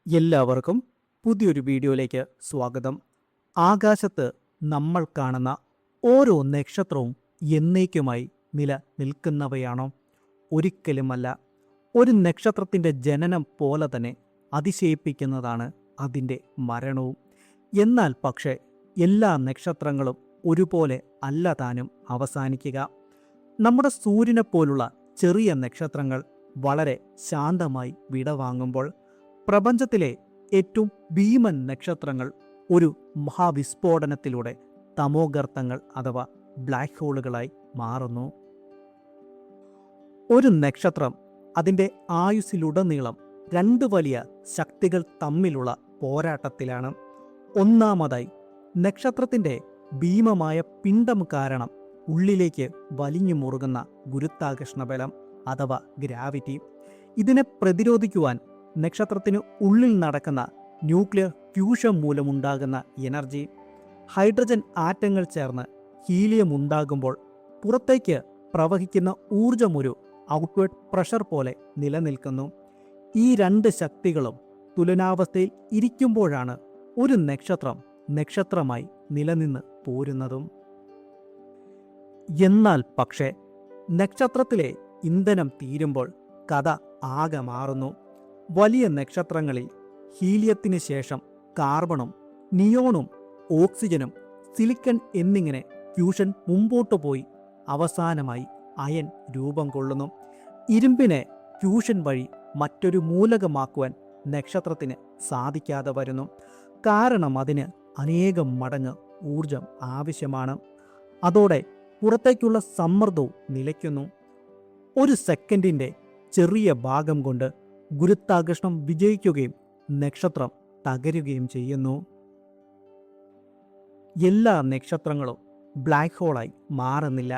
എല്ലാവർക്കും പുതിയൊരു വീഡിയോയിലേക്ക് സ്വാഗതം. ആകാശത്ത് നമ്മൾ കാണുന്ന ഓരോ നക്ഷത്രവും എന്നേക്കുമായി നിലനിൽക്കുന്നവയാണോ? ഒരിക്കലുമല്ല. ഒരു നക്ഷത്രത്തിൻ്റെ ജനനം പോലെ തന്നെ അതിശയിപ്പിക്കുന്നതാണ് അതിൻ്റെ മരണവും. എന്നാൽ പക്ഷേ എല്ലാ നക്ഷത്രങ്ങളും ഒരുപോലെ അല്ല താനും അവസാനിക്കുക. നമ്മുടെ സൂര്യനെ പോലുള്ള ചെറിയ നക്ഷത്രങ്ങൾ വളരെ ശാന്തമായി വിടവാങ്ങുമ്പോൾ പ്രപഞ്ചത്തിലെ ഏറ്റവും ഭീമൻ നക്ഷത്രങ്ങൾ ഒരു മഹാവിസ്ഫോടനത്തിലൂടെ തമോഗർത്തങ്ങൾ അഥവാ ബ്ലാക്ക് ഹോളുകളായി മാറുന്നു. ഒരു നക്ഷത്രം അതിൻ്റെ ആയുസ്സിലുടനീളം രണ്ട് വലിയ ശക്തികൾ തമ്മിലുള്ള പോരാട്ടത്തിലാണ്. ഒന്നാമതായി, നക്ഷത്രത്തിൻ്റെ ഭീമമായ പിണ്ഡം കാരണം ഉള്ളിലേക്ക് വലിഞ്ഞു മുറുകുന്ന ഗുരുത്വാകർഷണ ബലം അഥവാ ഗ്രാവിറ്റി. ഇതിനെ പ്രതിരോധിക്കുവാൻ നക്ഷത്രത്തിന് ഉള്ളിൽ നടക്കുന്ന ന്യൂക്ലിയർ ഫ്യൂഷൻ മൂലമുണ്ടാകുന്ന എനർജി, ഹൈഡ്രജൻ ആറ്റങ്ങൾ ചേർന്ന് ഹീലിയം ഉണ്ടാകുമ്പോൾ പുറത്തേക്ക് പ്രവഹിക്കുന്ന ഊർജമൊരു ഔട്ട്വേർഡ് പ്രഷർ പോലെ നിലനിൽക്കുന്നു. ഈ രണ്ട് ശക്തികളും തുലനാവസ്ഥയിൽ ഇരിക്കുമ്പോഴാണ് ഒരു നക്ഷത്രമായി നിലനിന്ന് പോരുന്നതും. എന്നാൽ പക്ഷേ നക്ഷത്രത്തിലെ ഇന്ധനം തീരുമ്പോൾ കഥ ആകെ മാറുന്നു. വലിയ നക്ഷത്രങ്ങളിൽ ഹീലിയത്തിന് ശേഷം കാർബണും നിയോണും ഓക്സിജനും സിലിക്കൺ എന്നിങ്ങനെ ഫ്യൂഷൻ മുമ്പോട്ട് പോയി അവസാനമായി അയൻ രൂപം കൊള്ളുന്നു. ഇരുമ്പിനെ ഫ്യൂഷൻ വഴി മറ്റൊരു മൂലകമാക്കുവാൻ നക്ഷത്രത്തിന് സാധിക്കാതെ വരുന്നു. കാരണം അതിന് അനേകം മടങ്ങ് ഊർജം ആവശ്യമാണ്. അതോടെ പുറത്തേക്കുള്ള സമ്മർദ്ദവും നിലയ്ക്കുന്നു. ഒരു സെക്കൻഡിൻ്റെ ചെറിയ ഭാഗം കൊണ്ട് ഗുരുത്വാകർഷണം വിജയിക്കുകയും നക്ഷത്രം തകരുകയും ചെയ്യുന്നു. എല്ലാ നക്ഷത്രങ്ങളും ബ്ലാക്ക് ഹോളായി മാറുന്നില്ല.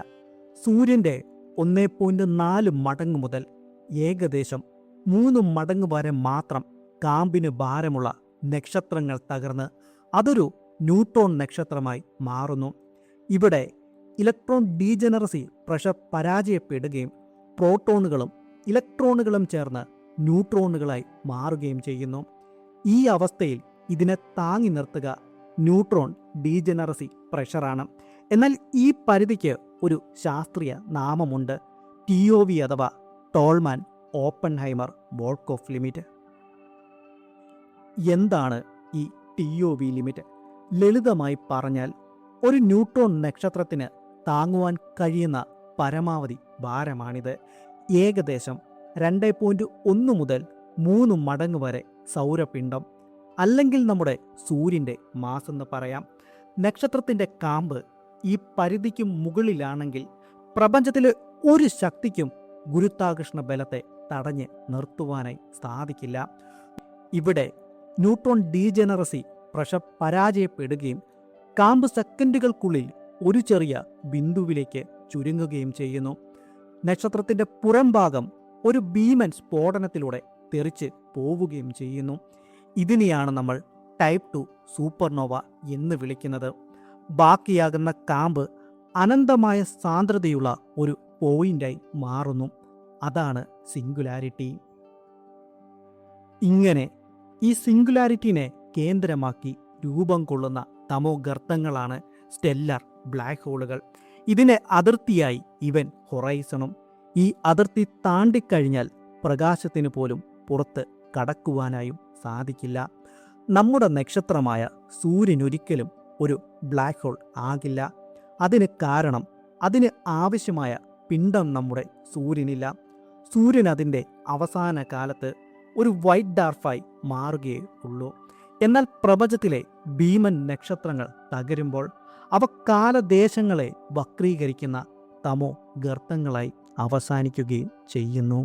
സൂര്യൻ്റെ 1.4 മടങ്ങ് മുതൽ ഏകദേശം 3 മടങ്ങ് വരെ മാത്രം കാമ്പിന് ഭാരമുള്ള നക്ഷത്രങ്ങൾ തകർന്ന് അതൊരു ന്യൂട്രോൺ നക്ഷത്രമായി മാറുന്നു. ഇവിടെ ഇലക്ട്രോൺ ഡീജനറസി പ്രഷർ പരാജയപ്പെടുകയും പ്രോട്ടോണുകളും ഇലക്ട്രോണുകളും ചേർന്ന് ന്യൂട്രോണുകളായി മാറുകയും ചെയ്യുന്നു. ഈ അവസ്ഥയിൽ ഇതിനെ താങ്ങി നിർത്തുക ന്യൂട്രോൺ ഡീജനറസി പ്രഷറാണ്. എന്നാൽ ഈ പരിധിക്ക് ഒരു ശാസ്ത്രീയ നാമമുണ്ട്, TOV അഥവാ ടോൾമാൻ ഓപ്പൺഹൈമർ വോൾക്കോഫ് ലിമിറ്റ്. എന്താണ് ഈ TOV ലിമിറ്റ്? ലളിതമായി പറഞ്ഞാൽ ഒരു ന്യൂട്രോൺ നക്ഷത്രത്തിന് താങ്ങുവാൻ കഴിയുന്ന പരമാവധി ഭാരമാണിത്. ഏകദേശം 2.1 മുതൽ 3 മടങ്ങ് വരെ സൗരപിണ്ഡം അല്ലെങ്കിൽ നമ്മുടെ സൂര്യൻ്റെ മാസെന്ന് പറയാം. നക്ഷത്രത്തിൻ്റെ കാമ്പ് ഈ പരിധിക്കും മുകളിലാണെങ്കിൽ പ്രപഞ്ചത്തിലെ ഒരു ശക്തിക്കും ഗുരുത്വാകർഷണ ബലത്തെ തടഞ്ഞ് നിർത്തുവാനായി സാധിക്കില്ല. ഇവിടെ ന്യൂട്രോൺ ഡീജനറസി പ്രഷർ പരാജയപ്പെടുകയും കാമ്പ് സെക്കൻഡുകൾക്കുള്ളിൽ ഒരു ചെറിയ ബിന്ദുവിലേക്ക് ചുരുങ്ങുകയും ചെയ്യുന്നു. നക്ഷത്രത്തിൻ്റെ പുറം ഭാഗം ഒരു ഭീമൻ സ്ഫോടനത്തിലൂടെ തെറിച്ച് പോവുകയും ചെയ്യുന്നു. ഇതിനെയാണ് നമ്മൾ ടൈപ്പ് 2 സൂപ്പർനോവ എന്ന് വിളിക്കുന്നത്. ബാക്കിയാകുന്ന കാമ്പ് അനന്തമായ സാന്ദ്രതയുള്ള ഒരു പോയിന്റായി മാറുന്നു. അതാണ് സിംഗുലാരിറ്റി. ഇങ്ങനെ ഈ സിംഗുലാരിറ്റിനെ കേന്ദ്രമാക്കി രൂപം കൊള്ളുന്ന തമോഗർത്തങ്ങളാണ് സ്റ്റെല്ലാർ ബ്ലാക്ക് ഹോളുകൾ. ഇതിനെ അതിർത്തിയായി ഇവൻ ഹൊറൈസണും. ഈ അതിർത്തി താണ്ടിക്കഴിഞ്ഞാൽ പ്രകാശത്തിന് പോലും പുറത്ത് കടക്കുവാനായും സാധിക്കില്ല. നമ്മുടെ നക്ഷത്രമായ സൂര്യനൊരിക്കലും ഒരു ബ്ലാക്ക് ഹോൾ ആകില്ല. അതിന് കാരണം അതിന് ആവശ്യമായ പിണ്ഡം നമ്മുടെ സൂര്യനില്ല. സൂര്യൻ അതിൻ്റെ അവസാന കാലത്ത് ഒരു വൈറ്റ് ഡാർഫായി മാറുകയേ ഉള്ളൂ. എന്നാൽ പ്രപഞ്ചത്തിലെ ഭീമൻ നക്ഷത്രങ്ങൾ തകരുമ്പോൾ അവ കാലദേശങ്ങളെ വക്രീകരിക്കുന്ന തമോ ഗർത്തങ്ങളായി അവസാനിക്കുകയും ചെയ്യുന്നു.